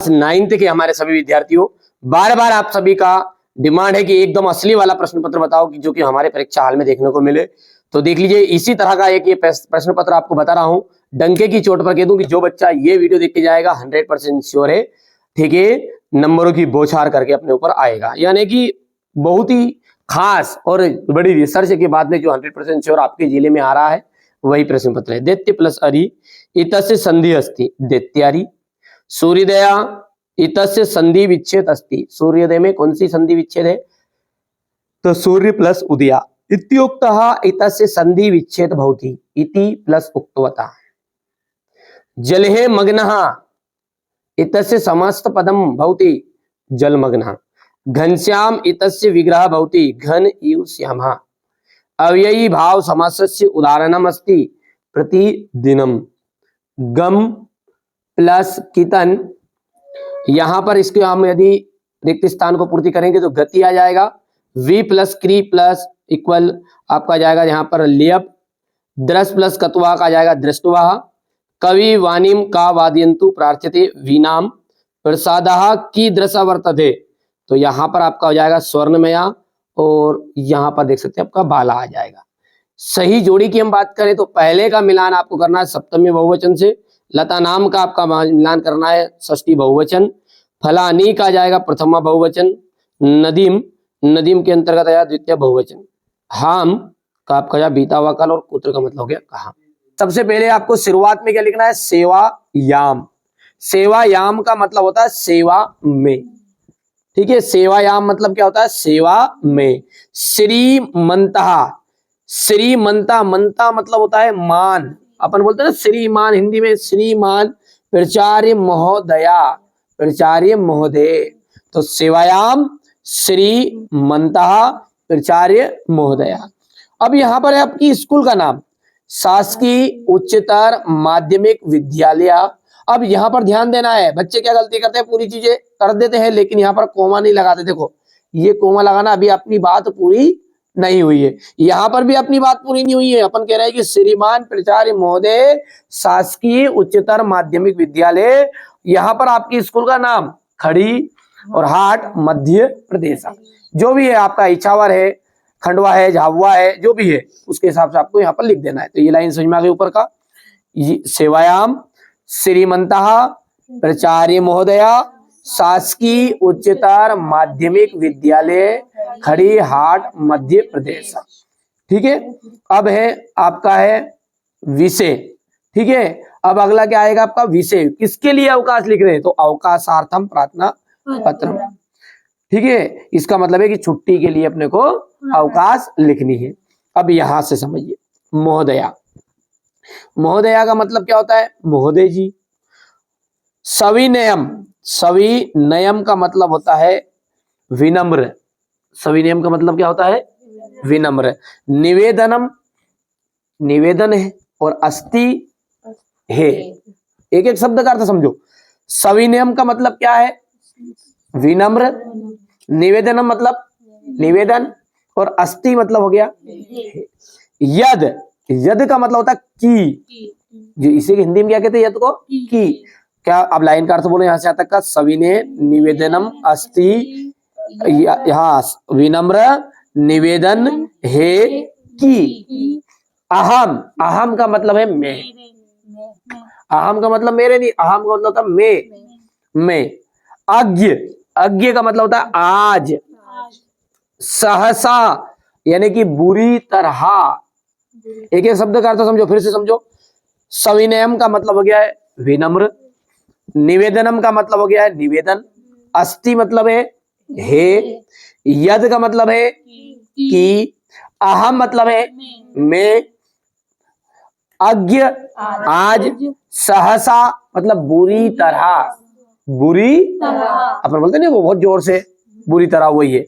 9th के हमारे सभी विद्यार्थियों, बार बार आप सभी का डिमांड है कि एकदम असली वाला प्रश्न पत्र बताओ कि जो कि हमारे परीक्षा हाल में देखने को मिले। तो देख लीजिए, इसी तरह का एक ये प्रश्न पत्र आपको बता रहा हूं। डंके की चोट पर कह दूं कि जो बच्चा ये वीडियो देख के जाएगा 100% श्योर है, ठीक है, नंबरों की बौछार करके अपने ऊपर आएगा। यानी कि बहुत ही खास और बड़ी रिसर्च के बाद में जो 100% श्योर आपके जिले में आ रहा है वही प्रश्न पत्र है। दैत्य प्लस अरि इतस्य संधि अस्ति दैत्यारि। सूर्योदया इतस्य संधि विच्छेद अस्ति। सूर्योदय में कौन सी संधि विच्छेद है? तो सूर्य प्लस उदया। इत्युक्तः इतस्य संधि विच्छेद भवति इति प्लस उक्तवता। जले मग्नः इतस्य समस्त पदम भवति जलमग्नः। घनश्याम इतस्य विग्रह भवति घन इव श्यामः। अव्ययी भाव समासस्य उदाहरणम अस्ति प्रतिदिनम। गम प्लस कितन, यहां पर इसके हम यदि रिक्त स्थान को पूर्ति करेंगे तो गति आ जाएगा। वी प्लस क्री प्लस इक्वल आपका जाएगा यहाँ पर लियप। द्रस प्लस कत्वा का जाएगा दृष्टवा। कवि वाणीम का वादयंतु प्रार्थ्यते वीनाम। प्रसादः की दृशा वर्तते, तो यहाँ पर आपका हो जाएगा स्वर्णमया और यहाँ पर देख सकते हैं आपका बाला आ जाएगा। सही जोड़ी की हम बात करें तो पहले का मिलान आपको करना है सप्तमी बहुवचन से। लता नाम का आपका मिलान करना है षष्ठी बहुवचन। फलानी का जाएगा प्रथमा बहुवचन। नदीम, नदीम के अंतर्गत आया द्वितीय बहुवचन। हाम का आपका जाएगा बीता हुआ काल और कुत्र का मतलब हो गया कहा। सबसे पहले आपको शुरुआत में क्या लिखना है? सेवायाम। सेवायाम का मतलब होता है सेवा में, ठीक है। सेवायाम मतलब क्या होता है? सेवा में। श्रीमंतः, श्रीमंता, मंता मतलब होता है मान। अपन बोलते हैं ना श्रीमान, हिंदी में श्रीमान। प्राचार्य महोदया, प्राचार्य महोदय। तो सेवायाम श्रीमंतः प्राचार्य महोदया। अब यहाँ पर है आपकी स्कूल का नाम शासकीय उच्चतर माध्यमिक विद्यालय। अब यहाँ पर ध्यान देना है, बच्चे क्या गलती करते हैं, पूरी चीजें कर देते हैं लेकिन यहाँ पर कोमा नहीं लगाते। देखो ये कोमा लगाना, अभी अपनी बात पूरी नहीं हुई है। यहाँ पर भी अपनी बात पूरी नहीं हुई है। अपन कह रहे हैं कि श्रीमान प्राचार्य महोदय शासकीय उच्चतर माध्यमिक विद्यालय। यहाँ पर आपकी स्कूल का नाम खड़ी और हाट मध्य प्रदेश, जो भी है आपका इछावर है, खंडवा है, झाबुआ है, जो भी है उसके हिसाब से आपको यहाँ पर लिख देना है। तो ये लाइन समझ में आ गई ऊपर का। सेवायाम श्रीमंतः प्राचार्य महोदया शासकीय उच्चतर माध्यमिक विद्यालय खड़ी हाट मध्य प्रदेश, ठीक है। अब है आपका है विषय, ठीक है। अब अगला क्या आएगा आपका? विषय। किसके लिए अवकाश लिख रहे हैं? तो अवकाशार्थम प्रार्थना पत्र, ठीक है। इसका मतलब है कि छुट्टी के लिए अपने को अवकाश लिखनी है। अब यहां से समझिए, महोदया, महोदया का मतलब क्या होता है? महोदय जी। सविनयम, सविनयम का मतलब होता है विनम्र। सविनयम का मतलब क्या होता है? विनम्र। निवेदनम, निवेदन है, और अस्ति है। एक एक शब्द का अर्थ समझो। सविनयम का मतलब क्या है? विनम्र। निवेदनम मतलब निवेदन, और अस्ति मतलब हो गया यद। यद का मतलब होता है की, जो इसे हिंदी में क्या कहते हैं? यद को की। क्या आप लाइन का अर्थ बोले यहां से यहां तक का? सविनय निवेदनम अस्ति, यहाँ विनम्र निवेदन है कि। अहम, अहम का मतलब है मैं। अहम का मतलब मेरे नहीं, अहम का मतलब होता है मैं। अज्ञ, अज्ञ का मतलब होता है आज। सहसा यानी कि बुरी तरह। एक एक शब्द का अर्थ समझो, फिर से समझो। सविनयम का मतलब हो गया है विनम्र। निवेदनम का मतलब हो गया है निवेदन। अस्ति मतलब है। यद का मतलब है कि। अहम मतलब है मैं। अज्ञ आज। सहसा मतलब बुरी तरह, बुरी अपन बोलते नहीं वो बहुत जोर से, बुरी तरह वही है।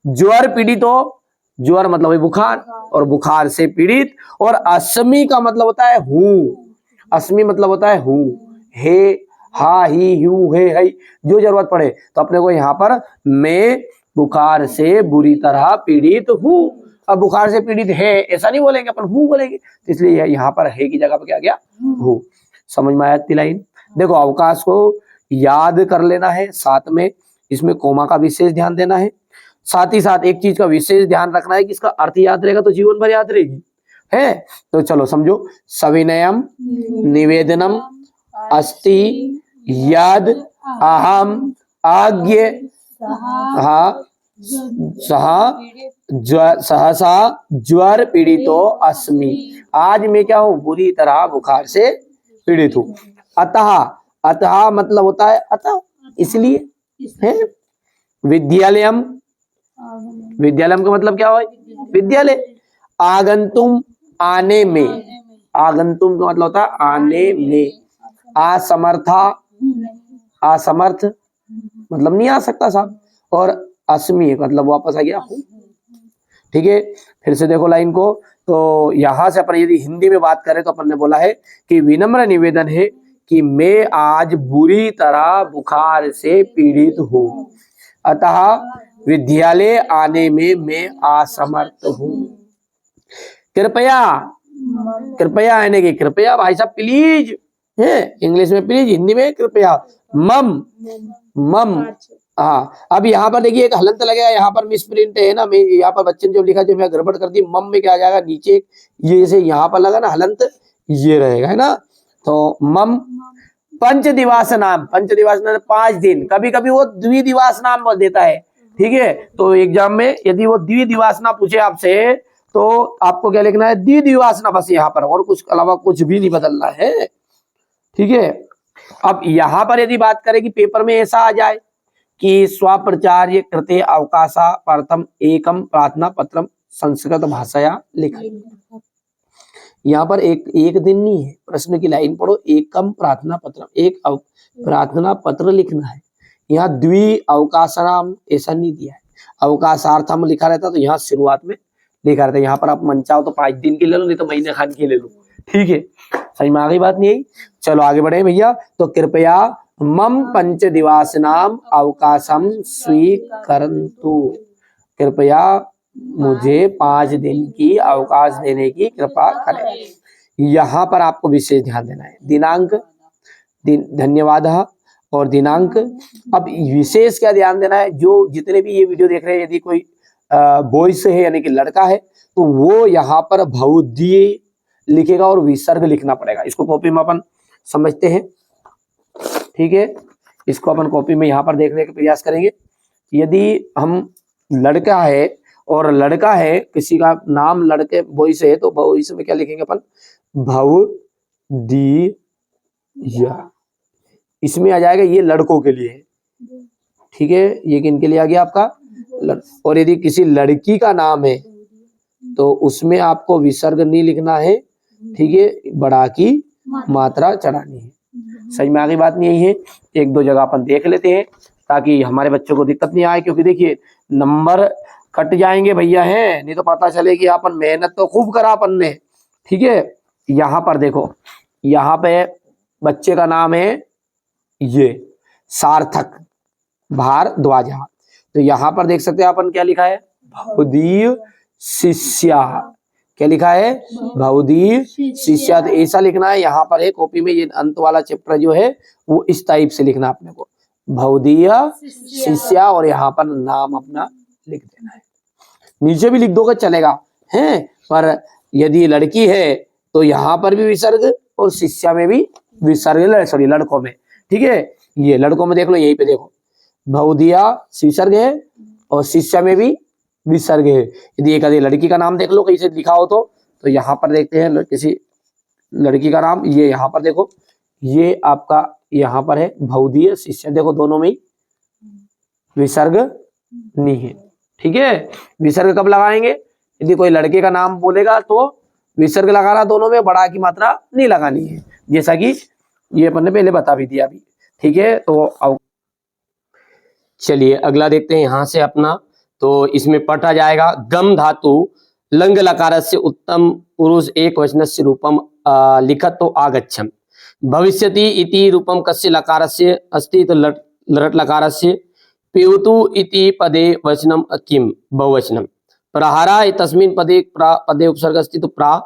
ज्वर पीड़ित हो, ज्वर मतलब है बुखार, और बुखार से पीड़ित। और अस्मी का मतलब होता है हूँ। अस्मी मतलब होता है हूँ। हे, हा, ही, हूँ, है, जो जरूरत पड़े तो अपने को यहाँ पर मैं बुखार से बुरी तरह पीड़ित हूँ। अब बुखार से पीड़ित है ऐसा नहीं बोलेंगे, अपन हूँ बोलेंगे, तो इसलिए यहाँ पर है की जगह पर क्या गया? हूँ। समझ में आया इतनी लाइन? देखो अवकाश को याद कर लेना है, साथ में इसमें कोमा का विशेष ध्यान देना है। साथ ही साथ एक चीज का विशेष ध्यान रखना है कि इसका अर्थ याद रहेगा तो जीवन भर याद रहेगी है। तो चलो समझो, सविनयम निवेदनम अस्ति याद अहम आज्ञ सहसा ज्वर पीड़ितो अस्मि। आज मैं क्या हूं, बुरी तरह बुखार से पीड़ित हूं। अतः, अतः मतलब होता है अतः, इसलिए है। विद्यालयम, विद्यालयम का मतलब क्या हो, विद्यालय। आगंतुम आने में, आगंतुम का मतलब होता है आने में। असमर्था, असमर्थ मतलब नहीं आ सकता साहब, और अस्मि मतलब वापस आ गया हूं। ठीक है, फिर से देखो लाइन को। तो यहां से अपन यदि हिंदी में बात करें तो अपन ने बोला है कि विनम्र निवेदन है कि मैं आज बुरी तरह बुखार से पीड़ित हूं, अतः विद्यालय आने में मैं असमर्थ हूं। कृपया, कृपया यानी कि कृपया भाई साहब प्लीज है, इंग्लिश में प्लीज, हिंदी में कृपया। मम, मम, हाँ। अब यहाँ पर देखिए एक हलंत लगेगा, यहाँ पर मिस प्रिंट है ना, मैं यहाँ पर बच्चे ने जो लिखा जो मैं गड़बड़ कर दी, मम में क्या आ जाएगा, नीचे ये जैसे यहाँ पर लगा ना हलंत, ये रहेगा है ना। तो मम पंच दिवास नाम, पंच दिवास नाम 5 दिन, कभी कभी वो द्विदिवास नाम बोल देता है। ठीक है, तो एग्जाम में यदि वो द्विदिवास ना पूछे आपसे तो आपको क्या लिखना है, द्विदिवास ना, बस यहाँ पर, और कुछ अलावा कुछ भी नहीं बदलना है। ठीक है, अब यहां पर यदि बात करें कि पेपर में ऐसा आ जाए कि स्वप्रचार्य कृते अवकाशा प्रथम एकम प्रार्थना पत्रम संस्कृत भाषाया लिखा। यहाँ पर एक दिन नहीं है, प्रश्न की लाइन पढ़ो, एकम प्रार्थना पत्रम, एक प्रार्थना पत्र लिखना है। यहाँ द्वि अवकाशनाम ऐसा नहीं दिया है, अवकाशार्थम लिखा रहता तो यहाँ शुरुआत में लिखा रहता। यहाँ पर आप मन चाहो तो 5 दिन की ले लो, नहीं तो महीने खान की ले लो। ठीक है, सही में आ गई बात नहीं आई। चलो आगे बढ़े भैया। तो कृपया मम पंच दिवास नाम अवकाशम स्वीकरन्तु, कृपया मुझे 5 दिन की अवकाश देने की कृपा करें। यहाँ पर आपको विशेष ध्यान देना है, दिनांक, धन्यवाद और दिनांक। अब विशेष क्या ध्यान देना है, जो जितने भी ये वीडियो देख रहे हैं, यदि कोई बॉयज है यानी कि लड़का है तो वो यहाँ पर भवदीय लिखेगा और विसर्ग लिखना पड़ेगा। इसको कॉपी में अपन समझते हैं। ठीक है, इसको अपन कॉपी में यहाँ पर देखने का प्रयास करेंगे। यदि हम लड़का है और लड़का है, किसी का नाम लड़के बॉयज है, तो बॉयज में क्या लिखेंगे अपन, भवदीय, इसमें आ जाएगा, ये लड़कों के लिए है। ठीक है, ये किन के लिए आ गया आपका, और यदि किसी लड़की का नाम है तो उसमें आपको विसर्ग नहीं लिखना है। ठीक है, बड़ा की मात्रा चढ़ानी है। सही में आगे बात नहीं है। एक दो जगह अपन देख लेते हैं ताकि हमारे बच्चों को दिक्कत नहीं आए, क्योंकि देखिए नंबर कट जाएंगे भैया हैं, नहीं तो पता चले कि अपन मेहनत तो खूब करा अपन ने। ठीक है, यहाँ पर देखो, यहाँ पे बच्चे का नाम है ये सार्थक भारद्वाज, तो यहाँ पर देख सकते हैं अपन क्या लिखा है, भवदीय शिष्या। क्या लिखा है, भवदीय शिष्या। तो ऐसा लिखना है यहाँ पर है कॉपी में, ये अंत वाला चैप्टर जो है वो इस टाइप से लिखना अपने को, भवदीय शिष्या, और यहाँ पर नाम अपना लिख देना है। नीचे भी लिख दोगे चलेगा है, पर यदि लड़की है तो यहाँ पर भी विसर्ग और शिष्या में भी विसर्ग, सॉरी लड़कों में। ठीक है, ये लड़कों में देख लो, यहीं पे देखो भवदीया विसर्ग है और शिष्या में भी विसर्ग है। यदि एक आधी लड़की का नाम देख लो कहीं से लिखा हो तो यहाँ पर देखते हैं किसी लड़की का नाम, ये यहाँ पर देखो, ये आपका यहाँ पर है भवदीय शिष्या, देखो दोनों में विसर्ग नहीं है। ठीक है, विसर्ग कब लगाएंगे, यदि कोई लड़के का नाम बोलेगा तो विसर्ग लगाना, दोनों में बड़ा की मात्रा नहीं लगानी है, जैसा कि ये अपन ने पहले बता भी दिया अभी। ठीक है, तो चलिए अगला देखते हैं यहाँ से अपना। तो इसमें पट आ जाएगा, गम धातु लंग लकारस्य उत्तम पुरुष एक वचनस्य रूपम लिखत तो आगच्छम, भविष्यति इति रूपम कस्य लकारस्य अस्ति तो लट लकारस्य, पेवतु इति पदे वचनम किम बहुवचनम, प्रहारा तस्मिन् पदे पदे उपसर्ग अस्ति तो प्रा,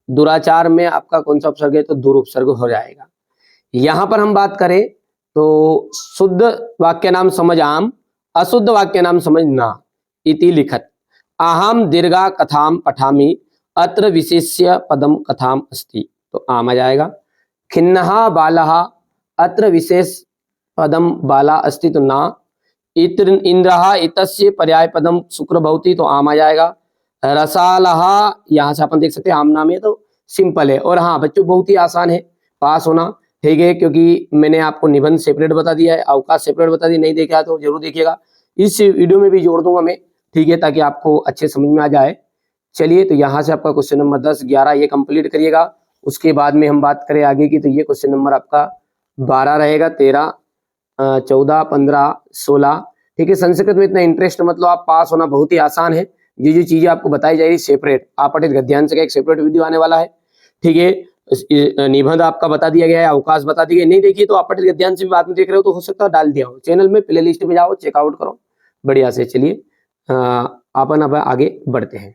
दुराचार में आपका कौन सा उपसर्ग है तो दुर उपसर्ग हो जाएगा। यहाँ पर हम बात करें तो शुद्ध वाक्य नाम समझ आम, अशुद्ध वाक्य नाम समझ ना इति लिखत। अहम दीर्घा कथाम पठामि, अत्र विशेष्य पदम कथाम अस्ति, तो आम आ जाएगा। खिन्नः बालः, अत्र विशेष पदम बाला अस्ति, तो ना। इंद्रः इतस्य पर्याय पदम शुक्र भवति, तो आम आ जाएगा। रसालः, यहाँ से अपन देख सकते हैं आम नाम है तो सिंपल है। और हाँ बच्चों बहुत ही आसान है पास होना, ठीक है, क्योंकि मैंने आपको निबंध सेपरेट बता दिया है, अवकाश सेपरेट बता दिया, नहीं देखा तो जरूर देखिएगा, इस वीडियो में भी जोड़ दूंगा मैं, ठीक है, ताकि आपको अच्छे समझ में आ जाए। चलिए तो यहाँ से आपका क्वेश्चन नंबर 10, 11 ये कंप्लीट करिएगा। उसके बाद में हम बात करें आगे की, तो ये क्वेश्चन नंबर आपका 12 रहेगा, 13, 14, 15, 16, ठीक है। संस्कृत में इतना इंटरेस्ट मतलब आप पास होना बहुत ही आसान है। जो चीजें आपको बताई जाएगी सेपरेट, आपठित गद्यांश का एक सेपरेट वीडियो आने वाला है, ठीक है। निबंध आपका बता दिया गया है, अवकाश बता दिया गया, नहीं देखिए तो आपठित गद्यांश भी बाद में देख रहे हो तो हो सकता है डाल दिया हो चैनल में, प्ले लिस्ट में जाओ चेकआउट करो बढ़िया से। चलिए अपन अब आगे बढ़ते हैं।